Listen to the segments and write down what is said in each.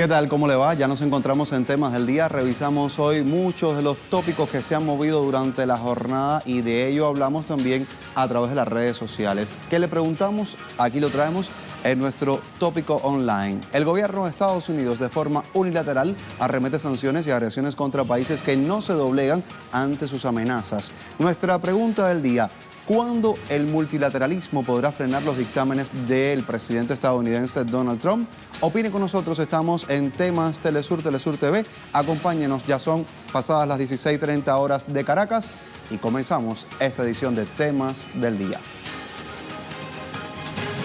¿Qué tal? ¿Cómo le va? Ya nos encontramos en Temas del Día. Revisamos hoy muchos de los tópicos que se han movido durante la jornada y de ello hablamos también a través de las redes sociales. ¿Qué le preguntamos? Aquí lo traemos en nuestro tópico online. El gobierno de Estados Unidos de forma unilateral arremete sanciones y agresiones contra países que no se doblegan ante sus amenazas. Nuestra pregunta del día: ¿cuándo el multilateralismo podrá frenar los dictámenes del presidente estadounidense Donald Trump? Opine con nosotros, estamos en Temas Telesur, Telesur TV. Acompáñenos, ya son pasadas las 16:30 horas de Caracas y comenzamos esta edición de Temas del Día.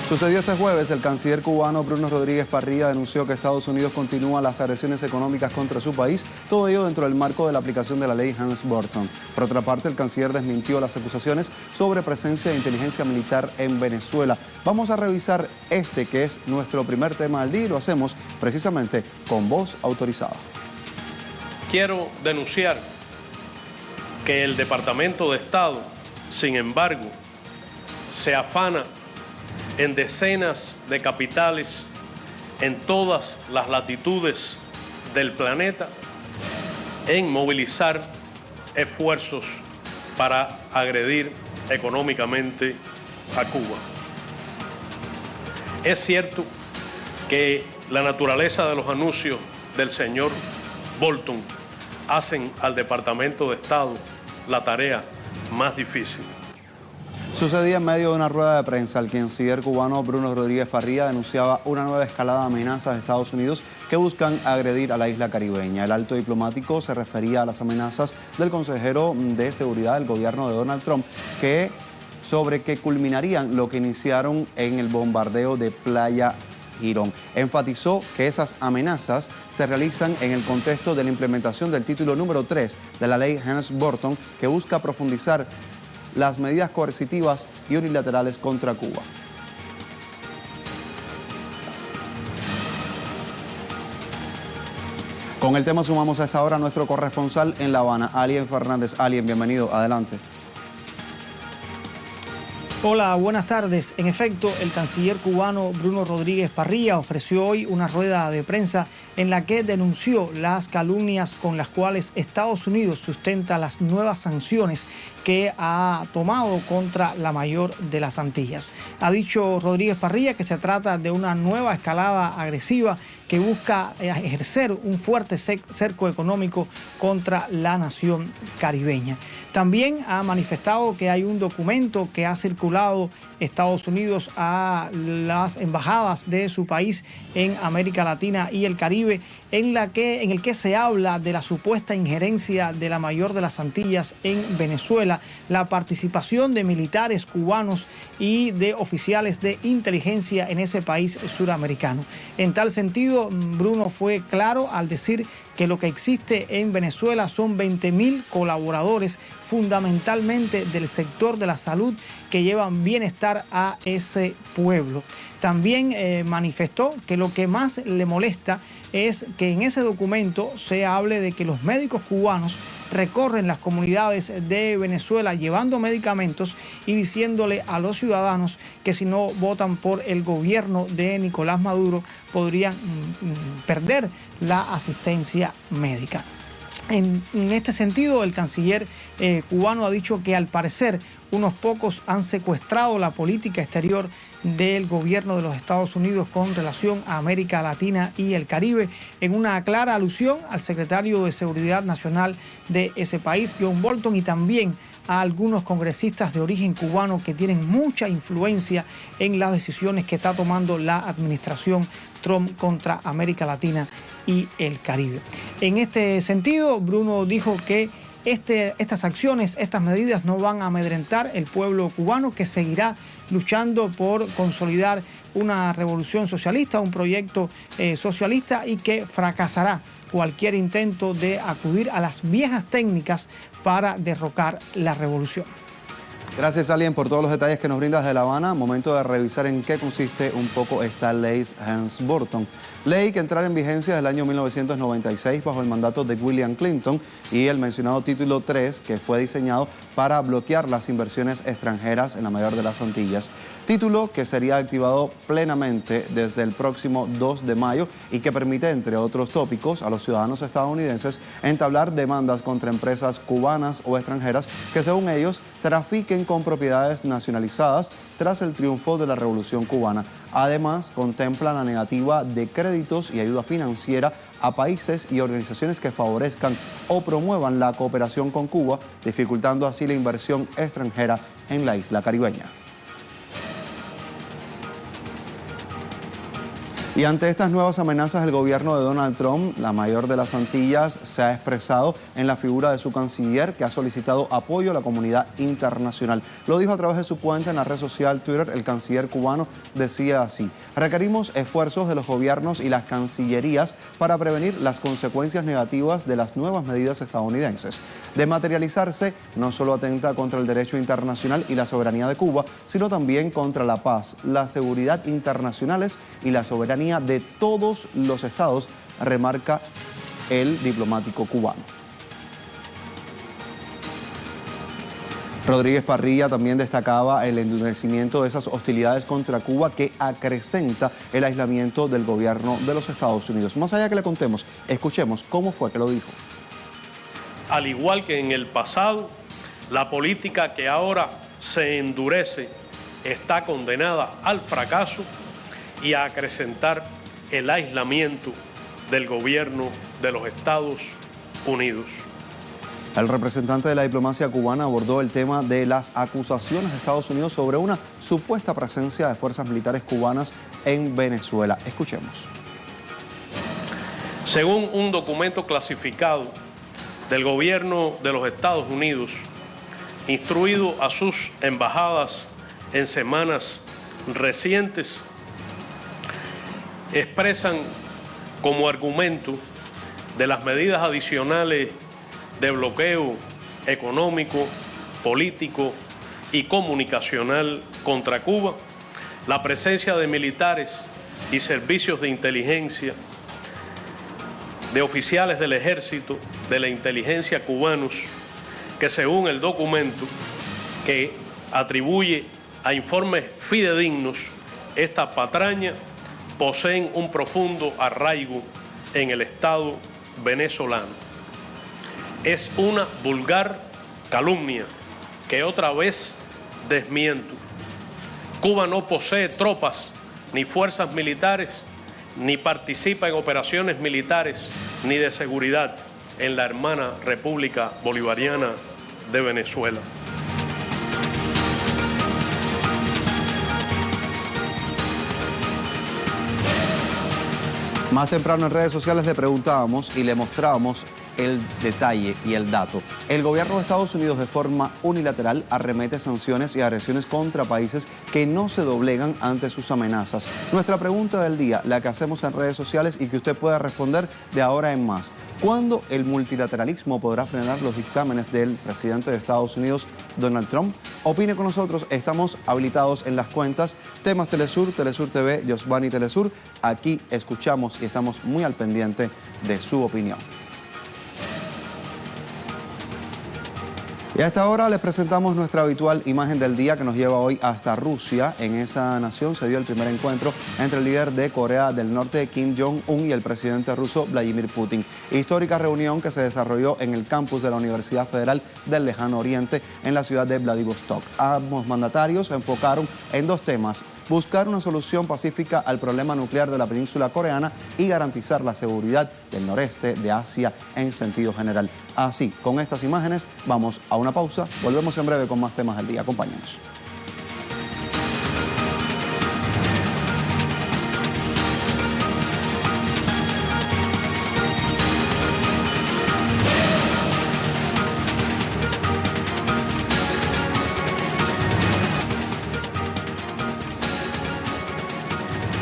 Sucedió este jueves, el canciller cubano Bruno Rodríguez Parrilla denunció que Estados Unidos continúa las agresiones económicas contra su país, todo ello dentro del marco de la aplicación de la ley Helms-Burton. Por otra parte, el canciller desmintió las acusaciones sobre presencia de inteligencia militar en Venezuela. Vamos a revisar este, que es nuestro primer tema del día, y lo hacemos precisamente con voz autorizada. Quiero denunciar que el Departamento de Estado, sin embargo, se afana en decenas de capitales en todas las latitudes del planeta en movilizar esfuerzos para agredir económicamente a Cuba. Es cierto que la naturaleza de los anuncios del señor Bolton hacen al Departamento de Estado la tarea más difícil. Sucedía en medio de una rueda de prensa. El canciller cubano Bruno Rodríguez Parrilla denunciaba una nueva escalada de amenazas de Estados Unidos que buscan agredir a la isla caribeña. El alto diplomático se refería a las amenazas del consejero de seguridad del gobierno de Donald Trump sobre que culminarían lo que iniciaron en el bombardeo de Playa Girón. Enfatizó que esas amenazas se realizan en el contexto de la implementación del título número 3 de la ley Helms-Burton, que busca profundizar las medidas coercitivas y unilaterales contra Cuba. Con el tema sumamos a esta hora a nuestro corresponsal en La Habana, Alien Fernández. Alien, bienvenido, adelante. Hola, buenas tardes. En efecto, el canciller cubano Bruno Rodríguez Parrilla ofreció hoy una rueda de prensa en la que denunció las calumnias con las cuales Estados Unidos sustenta las nuevas sanciones que ha tomado contra la mayor de las Antillas. Ha dicho Rodríguez Parrilla que se trata de una nueva escalada agresiva que busca ejercer un fuerte cerco económico contra la nación caribeña. También ha manifestado que hay un documento que ha circulado Estados Unidos a las embajadas de su país en América Latina y el Caribe, en el que se habla de la supuesta injerencia de la mayor de las Antillas en Venezuela, la participación de militares cubanos y de oficiales de inteligencia en ese país suramericano. En tal sentido, Bruno fue claro al decir que lo que existe en Venezuela son 20.000 colaboradores, fundamentalmente del sector de la salud, que llevan bienestar a ese pueblo. También manifestó que lo que más le molesta es que en ese documento se hable de que los médicos cubanos recorren las comunidades de Venezuela llevando medicamentos y diciéndole a los ciudadanos que si no votan por el gobierno de Nicolás Maduro podrían perder la asistencia médica. En este sentido, el canciller cubano ha dicho que al parecer unos pocos han secuestrado la política exterior del gobierno de los Estados Unidos con relación a América Latina y el Caribe, en una clara alusión al secretario de Seguridad Nacional de ese país, John Bolton, y también a algunos congresistas de origen cubano que tienen mucha influencia en las decisiones que está tomando la administración Trump contra América Latina y el Caribe. En este sentido, Bruno dijo que estas acciones, estas medidas no van a amedrentar el pueblo cubano, que seguirá luchando por consolidar una revolución socialista, un proyecto socialista, y que fracasará cualquier intento de acudir a las viejas técnicas para derrocar la revolución. Gracias, Alien, por todos los detalles que nos brindas de La Habana. Momento de revisar en qué consiste un poco esta ley Helms-Burton. Ley que entrará en vigencia desde el año 1996 bajo el mandato de William Clinton y el mencionado título 3 que fue diseñado para bloquear las inversiones extranjeras en la mayor de las Antillas. Título que sería activado plenamente desde el próximo 2 de mayo y que permite, entre otros tópicos, a los ciudadanos estadounidenses entablar demandas contra empresas cubanas o extranjeras que, según ellos, trafiquen con propiedades nacionalizadas tras el triunfo de la Revolución Cubana. Además, contempla la negativa de créditos y ayuda financiera a países y organizaciones que favorezcan o promuevan la cooperación con Cuba, dificultando así la inversión extranjera en la isla caribeña. Y ante estas nuevas amenazas, el gobierno de Donald Trump, la mayor de las Antillas, se ha expresado en la figura de su canciller, que ha solicitado apoyo a la comunidad internacional. Lo dijo a través de su cuenta en la red social Twitter. El canciller cubano decía así: requerimos esfuerzos de los gobiernos y las cancillerías para prevenir las consecuencias negativas de las nuevas medidas estadounidenses. De materializarse, no solo atenta contra el derecho internacional y la soberanía de Cuba, sino también contra la paz, la seguridad internacionales y la soberanía de todos los estados, remarca el diplomático cubano. Rodríguez Parrilla también destacaba el endurecimiento de esas hostilidades contra Cuba que acrecenta el aislamiento del gobierno de los Estados Unidos. Más allá que le contemos, escuchemos cómo fue que lo dijo. Al igual que en el pasado, la política que ahora se endurece está condenada al fracaso y a acrecentar el aislamiento del gobierno de los Estados Unidos. El representante de la diplomacia cubana abordó el tema de las acusaciones de Estados Unidos sobre una supuesta presencia de fuerzas militares cubanas en Venezuela. Escuchemos. Según un documento clasificado del gobierno de los Estados Unidos, instruido a sus embajadas en semanas recientes, expresan como argumento de las medidas adicionales de bloqueo económico, político y comunicacional contra Cuba, la presencia de militares y servicios de inteligencia, de oficiales del ejército, de la inteligencia cubanos, que según el documento que atribuye a informes fidedignos esta patraña, poseen un profundo arraigo en el Estado venezolano. Es una vulgar calumnia que otra vez desmiento. Cuba no posee tropas ni fuerzas militares, ni participa en operaciones militares ni de seguridad en la hermana República Bolivariana de Venezuela. Más temprano en redes sociales le preguntábamos y le mostrábamos el detalle y el dato. El gobierno de Estados Unidos de forma unilateral arremete sanciones y agresiones contra países que no se doblegan ante sus amenazas. Nuestra pregunta del día, la que hacemos en redes sociales y que usted pueda responder de ahora en más. ¿Cuándo el multilateralismo podrá frenar los dictámenes del presidente de Estados Unidos, Donald Trump? Opine con nosotros, estamos habilitados en las cuentas Temas Telesur, Telesur TV, Yosvani Telesur. Aquí escuchamos y estamos muy al pendiente de su opinión. Y a esta hora les presentamos nuestra habitual imagen del día que nos lleva hoy hasta Rusia. En esa nación se dio el primer encuentro entre el líder de Corea del Norte, Kim Jong-un, y el presidente ruso, Vladimir Putin. Histórica reunión que se desarrolló en el campus de la Universidad Federal del Lejano Oriente en la ciudad de Vladivostok. Ambos mandatarios se enfocaron en dos temas: buscar una solución pacífica al problema nuclear de la península coreana y garantizar la seguridad del noreste de Asia en sentido general. Así, con estas imágenes, vamos a una pausa. Volvemos en breve con más temas del día. Acompáñenos.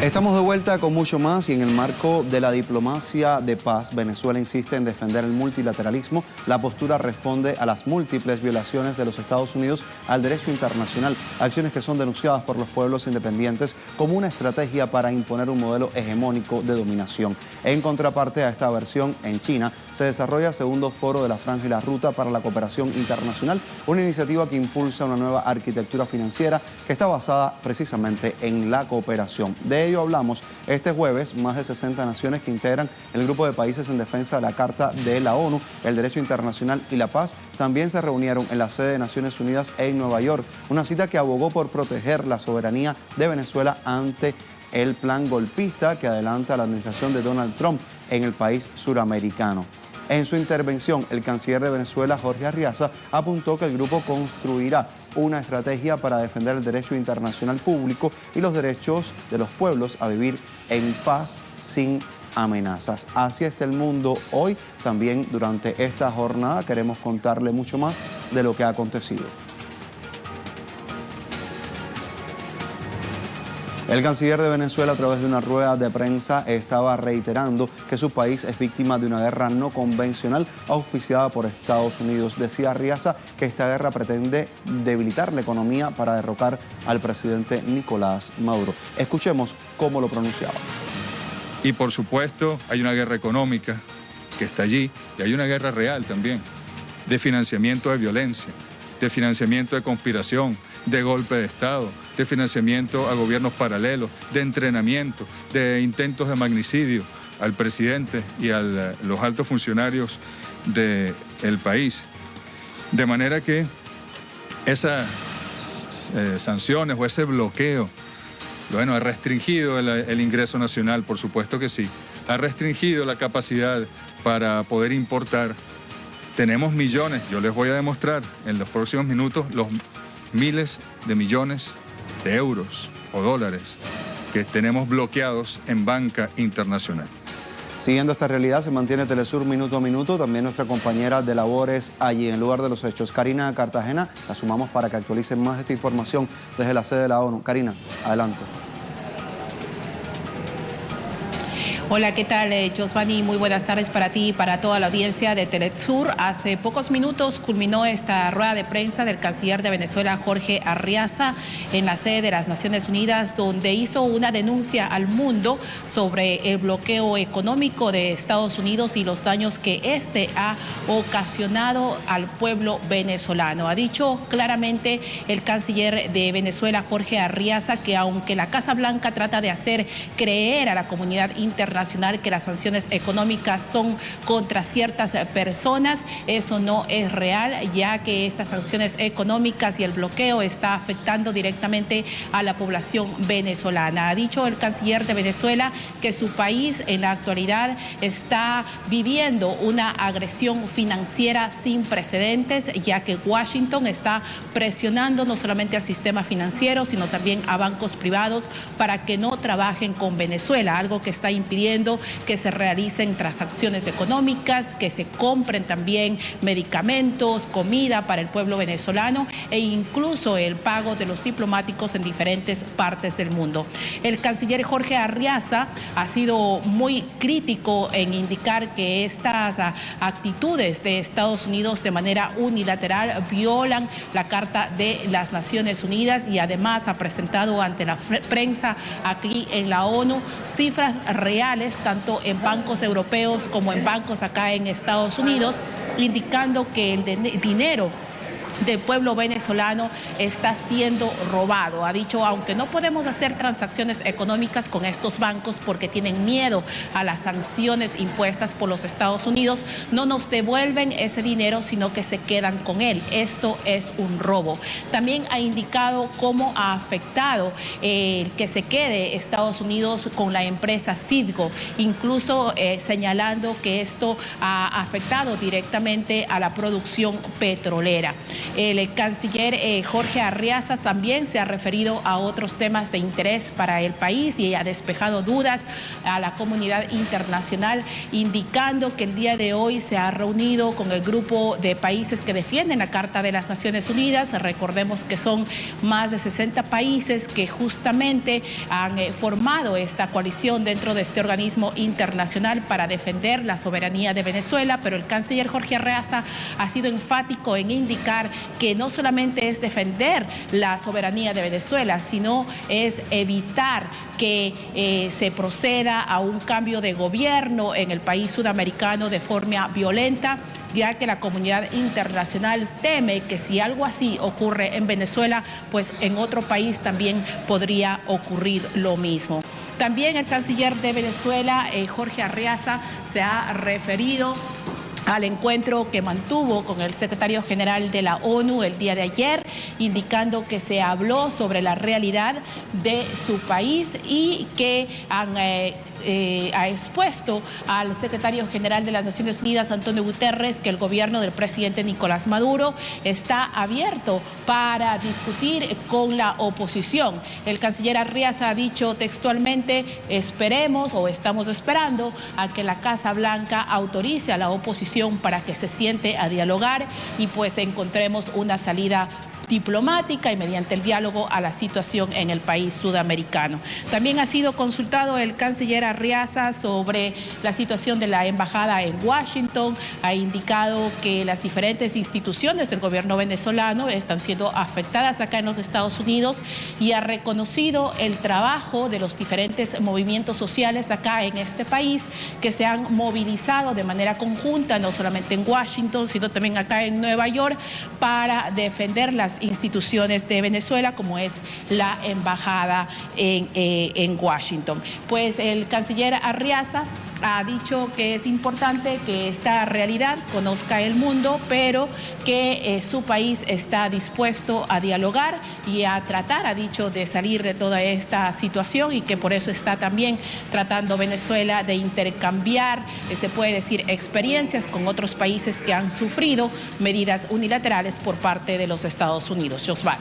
Estamos de vuelta con mucho más y en el marco de la diplomacia de paz, Venezuela insiste en defender el multilateralismo. La postura responde a las múltiples violaciones de los Estados Unidos al derecho internacional, acciones que son denunciadas por los pueblos independientes como una estrategia para imponer un modelo hegemónico de dominación. En contraparte a esta versión, en China se desarrolla el segundo foro de la Franja y la Ruta para la Cooperación Internacional, una iniciativa que impulsa una nueva arquitectura financiera que está basada precisamente en la cooperación. De ello hablamos este jueves. Más de 60 naciones que integran el grupo de países en defensa de la Carta de la ONU, el derecho internacional y la paz también se reunieron en la sede de Naciones Unidas en Nueva York. Una cita que abogó por proteger la soberanía de Venezuela ante el plan golpista que adelanta la administración de Donald Trump en el país suramericano. En su intervención, el canciller de Venezuela, Jorge Arriaza, apuntó que el grupo construirá una estrategia para defender el derecho internacional público y los derechos de los pueblos a vivir en paz sin amenazas. Así está el mundo hoy. También durante esta jornada queremos contarle mucho más de lo que ha acontecido. El canciller de Venezuela, a través de una rueda de prensa, estaba reiterando que su país es víctima de una guerra no convencional auspiciada por Estados Unidos. Decía Arriaza que esta guerra pretende debilitar la economía para derrocar al presidente Nicolás Maduro. Escuchemos cómo lo pronunciaba. Y por supuesto hay una guerra económica que está allí y hay una guerra real también, de financiamiento de violencia, de financiamiento de conspiración, de golpe de Estado, de financiamiento a gobiernos paralelos, de entrenamiento, de intentos de magnicidio al presidente y a los altos funcionarios del país. De manera que esas sanciones o ese bloqueo, bueno, ha restringido el ingreso nacional, por supuesto que sí, ha restringido la capacidad para poder importar. Tenemos millones, yo les voy a demostrar en los próximos minutos los miles de millones de euros o dólares que tenemos bloqueados en banca internacional. Siguiendo esta realidad, se mantiene Telesur minuto a minuto. También nuestra compañera de labores allí en el lugar de los hechos, Karina Cartagena. La sumamos para que actualicen más esta información desde la sede de la ONU. Karina, adelante. Hola, ¿qué tal, Josvani? Muy buenas tardes para ti y para toda la audiencia de Telesur. Hace pocos minutos culminó esta rueda de prensa del canciller de Venezuela, Jorge Arriaza, en la sede de las Naciones Unidas, donde hizo una denuncia al mundo sobre el bloqueo económico de Estados Unidos y los daños que este ha ocasionado al pueblo venezolano. Ha dicho claramente el canciller de Venezuela, Jorge Arriaza, que aunque la Casa Blanca trata de hacer creer a la comunidad internacional que las sanciones económicas son contra ciertas personas, eso no es real, ya que estas sanciones económicas y el bloqueo está afectando directamente a la población venezolana. Ha dicho el canciller de Venezuela que su país en la actualidad está viviendo una agresión financiera sin precedentes, ya que Washington está presionando no solamente al sistema financiero, sino también a bancos privados para que no trabajen con Venezuela, algo que está impidiendo que se realicen transacciones económicas, que se compren también medicamentos, comida para el pueblo venezolano e incluso el pago de los diplomáticos en diferentes partes del mundo. El canciller Jorge Arriaza ha sido muy crítico en indicar que estas actitudes de Estados Unidos de manera unilateral violan la Carta de las Naciones Unidas y además ha presentado ante la prensa aquí en la ONU cifras reales tanto en bancos europeos como en bancos acá en Estados Unidos, indicando que el dinero del pueblo venezolano está siendo robado. Ha dicho, aunque no podemos hacer transacciones económicas con estos bancos porque tienen miedo a las sanciones impuestas por los Estados Unidos, no nos devuelven ese dinero, sino que se quedan con él. Esto es un robo. También ha indicado cómo ha afectado el que se quede Estados Unidos con la empresa Citgo, incluso señalando que esto ha afectado directamente a la producción petrolera. El canciller Jorge Arriaza también se ha referido a otros temas de interés para el país y ha despejado dudas a la comunidad internacional, indicando que el día de hoy se ha reunido con el grupo de países que defienden la Carta de las Naciones Unidas. Recordemos que son más de 60 países que justamente han formado esta coalición dentro de este organismo internacional para defender la soberanía de Venezuela, pero el canciller Jorge Arriaza ha sido enfático en indicar que no solamente es defender la soberanía de Venezuela, sino es evitar que se proceda a un cambio de gobierno en el país sudamericano de forma violenta, ya que la comunidad internacional teme que si algo así ocurre en Venezuela, pues en otro país también podría ocurrir lo mismo. También el canciller de Venezuela, Jorge Arriaza, se ha referido al encuentro que mantuvo con el secretario general de la ONU el día de ayer, indicando que se habló sobre la realidad de su país y que ha expuesto al secretario general de las Naciones Unidas, Antonio Guterres, que el gobierno del presidente Nicolás Maduro está abierto para discutir con la oposición. El canciller Arriaza ha dicho textualmente: esperemos o estamos esperando a que la Casa Blanca autorice a la oposición para que se siente a dialogar y pues encontremos una salida diplomática y mediante el diálogo a la situación en el país sudamericano. También ha sido consultado el canciller Arriaza sobre la situación de la embajada en Washington. Ha indicado que las diferentes instituciones del gobierno venezolano están siendo afectadas acá en los Estados Unidos y ha reconocido el trabajo de los diferentes movimientos sociales acá en este país que se han movilizado de manera conjunta, no solamente en Washington, sino también acá en Nueva York, para defender las instituciones de Venezuela, como es la embajada en Washington. Pues el canciller Arriaza ha dicho que es importante que esta realidad conozca el mundo, pero que su país está dispuesto a dialogar y a tratar, ha dicho, de salir de toda esta situación y que por eso está también tratando Venezuela de intercambiar, se puede decir, experiencias con otros países que han sufrido medidas unilaterales por parte de los Estados Unidos. Josvani.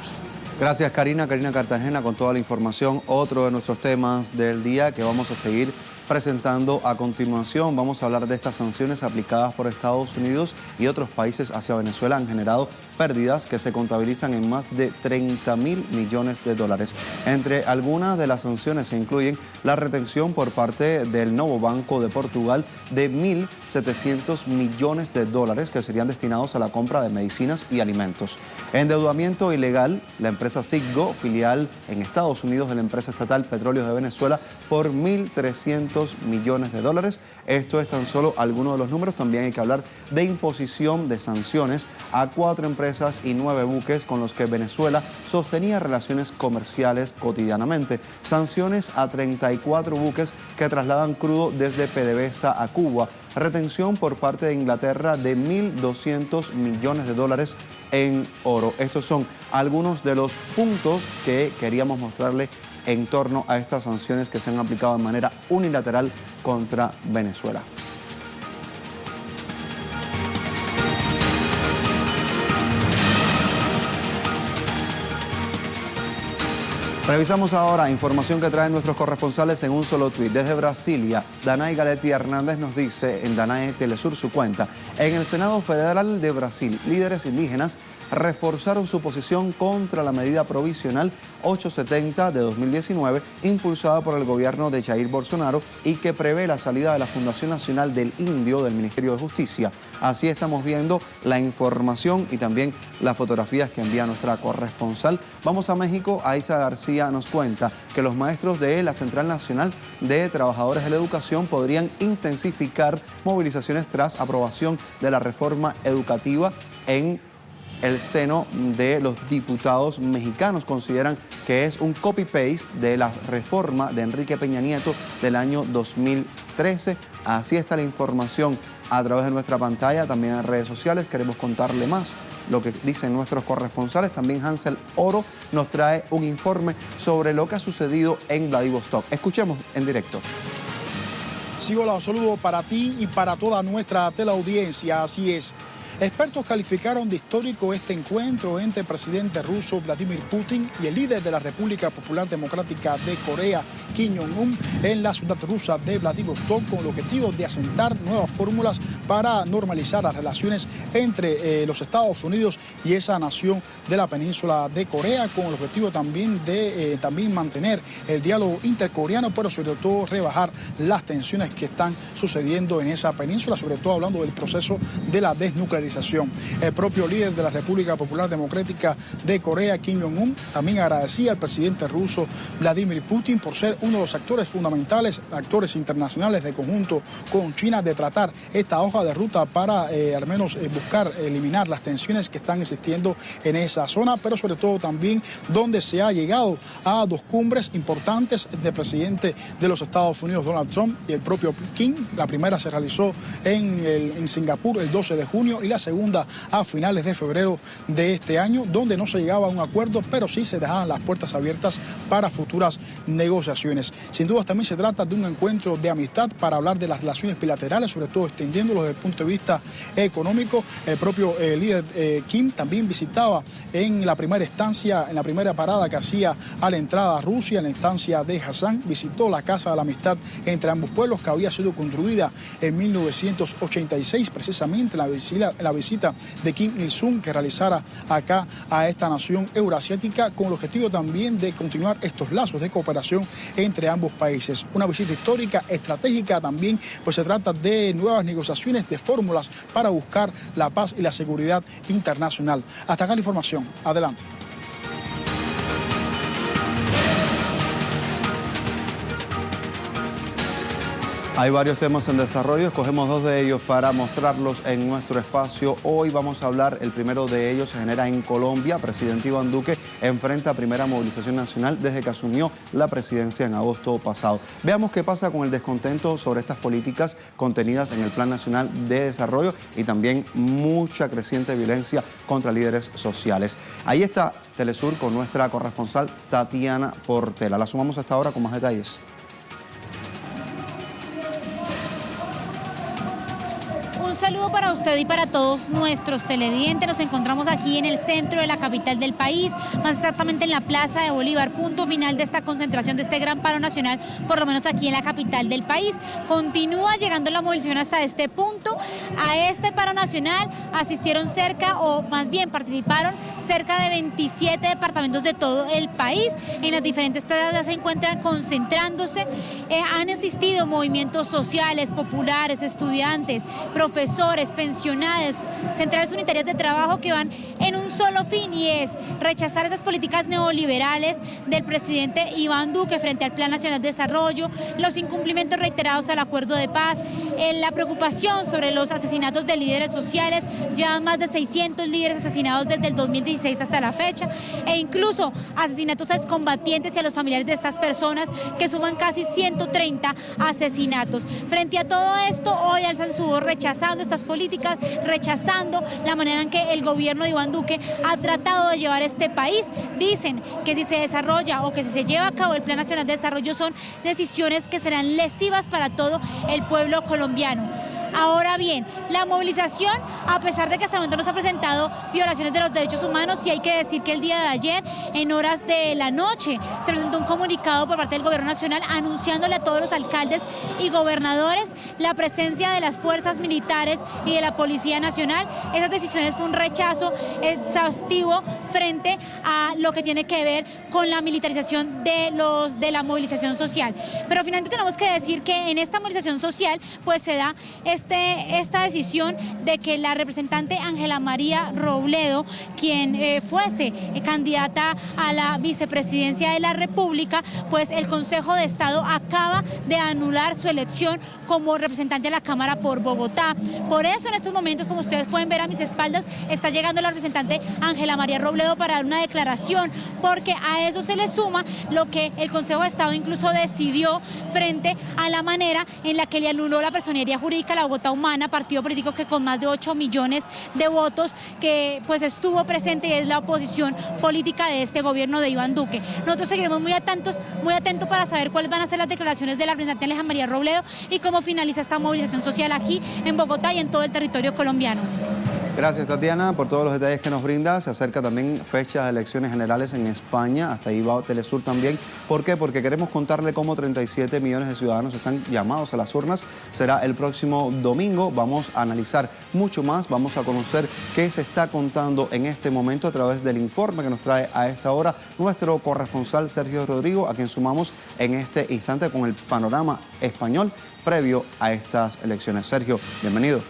Gracias, Karina Cartagena, con toda la información. Otro de nuestros temas del día que vamos a seguir presentando a continuación. Vamos a hablar de estas sanciones aplicadas por Estados Unidos y otros países hacia Venezuela han generado pérdidas que se contabilizan en más de 30.000 millones de dólares. Entre algunas de las sanciones se incluyen la retención por parte del Novo Banco de Portugal de 1.700 millones de dólares que serían destinados a la compra de medicinas y alimentos. Endeudamiento ilegal, la empresa Citgo, filial en Estados Unidos de la empresa estatal Petróleos de Venezuela, por 1.300 millones de dólares. Esto es tan solo algunos de los números. También hay que hablar de imposición de sanciones a 4 empresas y 9 buques con los que Venezuela sostenía relaciones comerciales cotidianamente. Sanciones a 34 buques que trasladan crudo desde PDVSA a Cuba. Retención por parte de Inglaterra de 1.200 millones de dólares en oro. Estos son algunos de los puntos que queríamos mostrarle en torno a estas sanciones que se han aplicado de manera unilateral contra Venezuela. Revisamos ahora información que traen nuestros corresponsales en un solo tuit. Desde Brasilia, Danay Galetti Hernández nos dice en Danay Telesur su cuenta: en el Senado Federal de Brasil, líderes indígenas reforzaron su posición contra la medida provisional 870 de 2019 impulsada por el gobierno de Jair Bolsonaro y que prevé la salida de la Fundación Nacional del Indio del Ministerio de Justicia. Así estamos viendo la información y también las fotografías que envía nuestra corresponsal. Vamos a México. Aiza García nos cuenta que los maestros de la Central Nacional de Trabajadores de la Educación podrían intensificar movilizaciones tras aprobación de la reforma educativa en el seno de los diputados mexicanos. Consideran que es un copy-paste de la reforma de Enrique Peña Nieto del año 2013. Así está la información a través de nuestra pantalla, también en redes sociales. Queremos contarle más lo que dicen nuestros corresponsales. También Hansel Oro nos trae un informe sobre lo que ha sucedido en Vladivostok. Escuchemos en directo. Sí, hola, un saludo para ti y para toda nuestra teleaudiencia. Así es. Expertos calificaron de histórico este encuentro entre el presidente ruso Vladimir Putin y el líder de la República Popular Democrática de Corea, Kim Jong-un, en la ciudad rusa de Vladivostok, con el objetivo de asentar nuevas fórmulas para normalizar las relaciones entre los Estados Unidos y esa nación de la península de Corea, con el objetivo también de mantener el diálogo intercoreano, pero sobre todo rebajar las tensiones que están sucediendo en esa península, sobre todo hablando del proceso de la desnuclearización. El propio líder de la República Popular Democrática de Corea, Kim Jong-un, también agradecía al presidente ruso Vladimir Putin por ser uno de los actores fundamentales, actores internacionales de conjunto con China, de tratar esta hoja de ruta para al menos buscar eliminar las tensiones que están existiendo en esa zona, pero sobre todo también donde se ha llegado a dos cumbres importantes del presidente de los Estados Unidos, Donald Trump, y el propio Kim. La primera se realizó en Singapur el 12 de junio y la segunda a finales de febrero de este año, donde no se llegaba a un acuerdo, pero sí se dejaban las puertas abiertas para futuras negociaciones. Sin duda también se trata de un encuentro de amistad para hablar de las relaciones bilaterales, sobre todo extendiéndolo desde el punto de vista económico. El propio líder Kim también visitaba en la primera instancia, en la primera parada que hacía a la entrada a Rusia, en la instancia de Hassan, visitó la Casa de la Amistad entre ambos pueblos, que había sido construida en 1986, precisamente la visita de Kim Il-sung que realizara acá a esta nación euroasiática, con el objetivo también de continuar estos lazos de cooperación entre ambos países. Una visita histórica, estratégica también, pues se trata de nuevas negociaciones, de fórmulas para buscar la paz y la seguridad internacional. Hasta acá la información. Adelante. Hay varios temas en desarrollo, escogemos dos de ellos para mostrarlos en nuestro espacio. Hoy vamos a hablar, el primero de ellos se genera en Colombia. Presidente Iván Duque enfrenta primera movilización nacional desde que asumió la presidencia en agosto pasado. Veamos qué pasa con el descontento sobre estas políticas contenidas en el Plan Nacional de Desarrollo y también mucha creciente violencia contra líderes sociales. Ahí está Telesur con nuestra corresponsal Tatiana Portela. La sumamos hasta ahora con más detalles. Un saludo para usted y para todos nuestros televidentes. Nos encontramos aquí en el centro de la capital del país, más exactamente en la Plaza de Bolívar, punto final de esta concentración, de este gran paro nacional, por lo menos aquí en la capital del país. Continúa llegando la movilización hasta este punto. A este paro nacional asistieron participaron cerca de 27 departamentos de todo el país. En las diferentes plazas ya se encuentran concentrándose. Han asistido movimientos sociales, populares, estudiantes, profesores, pensionados, centrales unitarias de trabajo, que van en un solo fin, y es rechazar esas políticas neoliberales del presidente Iván Duque frente al Plan Nacional de Desarrollo, los incumplimientos reiterados al acuerdo de paz, la preocupación sobre los asesinatos de líderes sociales. Llevan más de 600 líderes asesinados desde el 2016 hasta la fecha, e incluso asesinatos a excombatientes y a los familiares de estas personas, que suman casi 130 asesinatos. Frente a todo esto, hoy alzan su voz rechazando estas políticas, rechazando la manera en que el gobierno de Iván Duque ha tratado de llevar este país. Dicen que si se desarrolla o que si se lleva a cabo el Plan Nacional de Desarrollo son decisiones que serán lesivas para todo el pueblo colombiano. Ahora bien, la movilización, a pesar de que hasta el momento no se ha presentado violaciones de los derechos humanos, sí hay que decir que el día de ayer, en horas de la noche, se presentó un comunicado por parte del Gobierno Nacional anunciándole a todos los alcaldes y gobernadores la presencia de las fuerzas militares y de la Policía Nacional. Esas decisiones fue un rechazo exhaustivo frente a lo que tiene que ver con la militarización de la movilización social. Pero finalmente tenemos que decir que en esta movilización social pues se da esta decisión de que la representante Ángela María Robledo, quien fuese candidata a la vicepresidencia de la República, pues el Consejo de Estado acaba de anular su elección como representante de la Cámara por Bogotá. Por eso en estos momentos, como ustedes pueden ver a mis espaldas, está llegando la representante Ángela María Robledo para dar una declaración, porque a eso se le suma lo que el Consejo de Estado incluso decidió frente a la manera en la que le anuló la personería jurídica a la Bogotá Humana, partido político que con más de 8 millones de votos que pues estuvo presente y es la oposición política de este gobierno de Iván Duque. Nosotros seguiremos muy atentos para saber cuáles van a ser las declaraciones de la representante Ángela María Robledo y cómo finaliza esta movilización social aquí en Bogotá y en todo el territorio colombiano. Gracias, Tatiana, por todos los detalles que nos brinda. Se acerca también fecha de elecciones generales en España. Hasta ahí va Telesur también. ¿Por qué? Porque queremos contarle cómo 37 millones de ciudadanos están llamados a las urnas. Será el próximo domingo. Vamos a analizar mucho más. Vamos a conocer qué se está contando en este momento a través del informe que nos trae a esta hora nuestro corresponsal Sergio Rodrigo, a quien sumamos en este instante con el panorama español previo a estas elecciones. Sergio, bienvenido.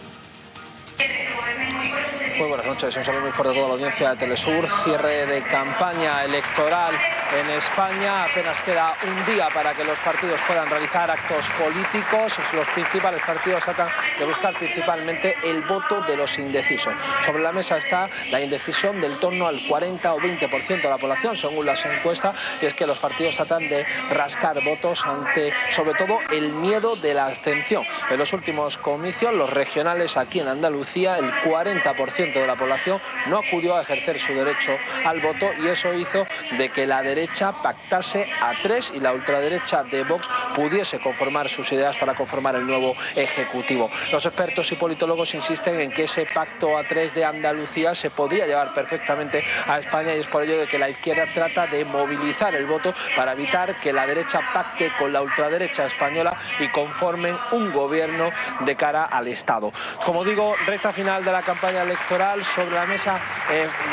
Muy buenas noches, un saludo muy fuerte a toda la audiencia de Telesur. Cierre de campaña electoral en España. Apenas queda un día para que los partidos puedan realizar actos políticos. Los principales partidos tratan de buscar principalmente el voto de los indecisos. Sobre la mesa está la indecisión del torno al 40 o 20% de la población, según las encuestas, y es que los partidos tratan de rascar votos ante, sobre todo, el miedo de la abstención. En los últimos comicios, los regionales aquí en Andalucía, el 40% de la población no acudió a ejercer su derecho al voto, y eso hizo de que la derecha pactase a tres y la ultraderecha de Vox pudiese conformar sus ideas para conformar el nuevo Ejecutivo. Los expertos y politólogos insisten en que ese pacto a tres de Andalucía se podía llevar perfectamente a España, y es por ello de que la izquierda trata de movilizar el voto para evitar que la derecha pacte con la ultraderecha española y conformen un gobierno de cara al Estado. Como digo, recta final de la campaña electoral. Sobre la mesa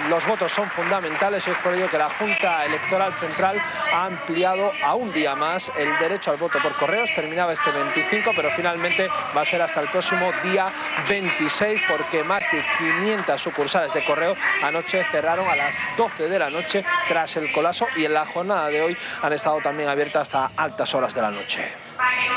los votos son fundamentales, y es por ello que la Junta Electoral Central ha ampliado a un día más el derecho al voto por correos. Terminaba este 25, pero finalmente va a ser hasta el próximo día 26, porque más de 500 sucursales de correo anoche cerraron a las 12 de la noche tras el colapso, y en la jornada de hoy han estado también abiertas hasta altas horas de la noche.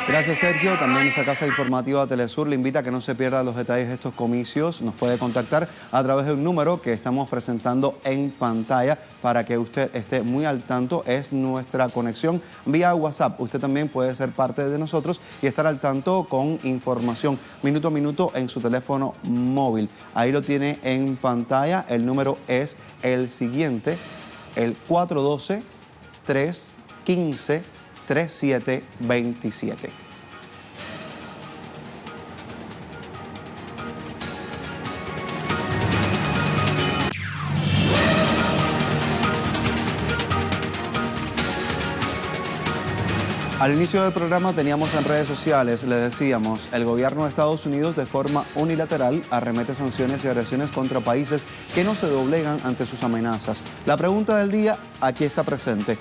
Gracias, Sergio. También nuestra casa informativa Telesur le invita a que no se pierda los detalles de estos comicios. Nos puede contactar a través de un número que estamos presentando en pantalla para que usted esté muy al tanto. Es nuestra conexión vía WhatsApp. Usted también puede ser parte de nosotros y estar al tanto con información minuto a minuto en su teléfono móvil. Ahí lo tiene en pantalla. El número es el siguiente, el 412-315-3727. Al inicio del programa teníamos en redes sociales, le decíamos, el gobierno de Estados Unidos de forma unilateral arremete sanciones y agresiones contra países que no se doblegan ante sus amenazas. La pregunta del día aquí está presente.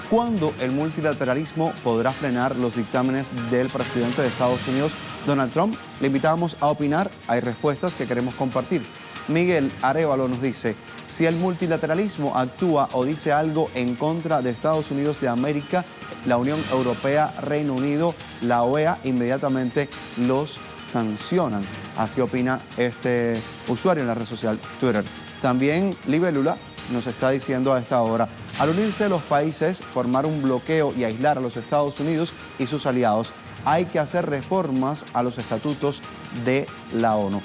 ¿Cuándo el multilateralismo podrá frenar los dictámenes del presidente de Estados Unidos, Donald Trump? Le invitábamos a opinar, hay respuestas que queremos compartir. Miguel Arévalo nos dice, si el multilateralismo actúa o dice algo en contra de Estados Unidos de América, la Unión Europea, Reino Unido, la OEA inmediatamente los sancionan. Así opina este usuario en la red social Twitter. También Libélula nos está diciendo a esta hora, al unirse los países, formar un bloqueo y aislar a los Estados Unidos y sus aliados, hay que hacer reformas a los estatutos de la ONU.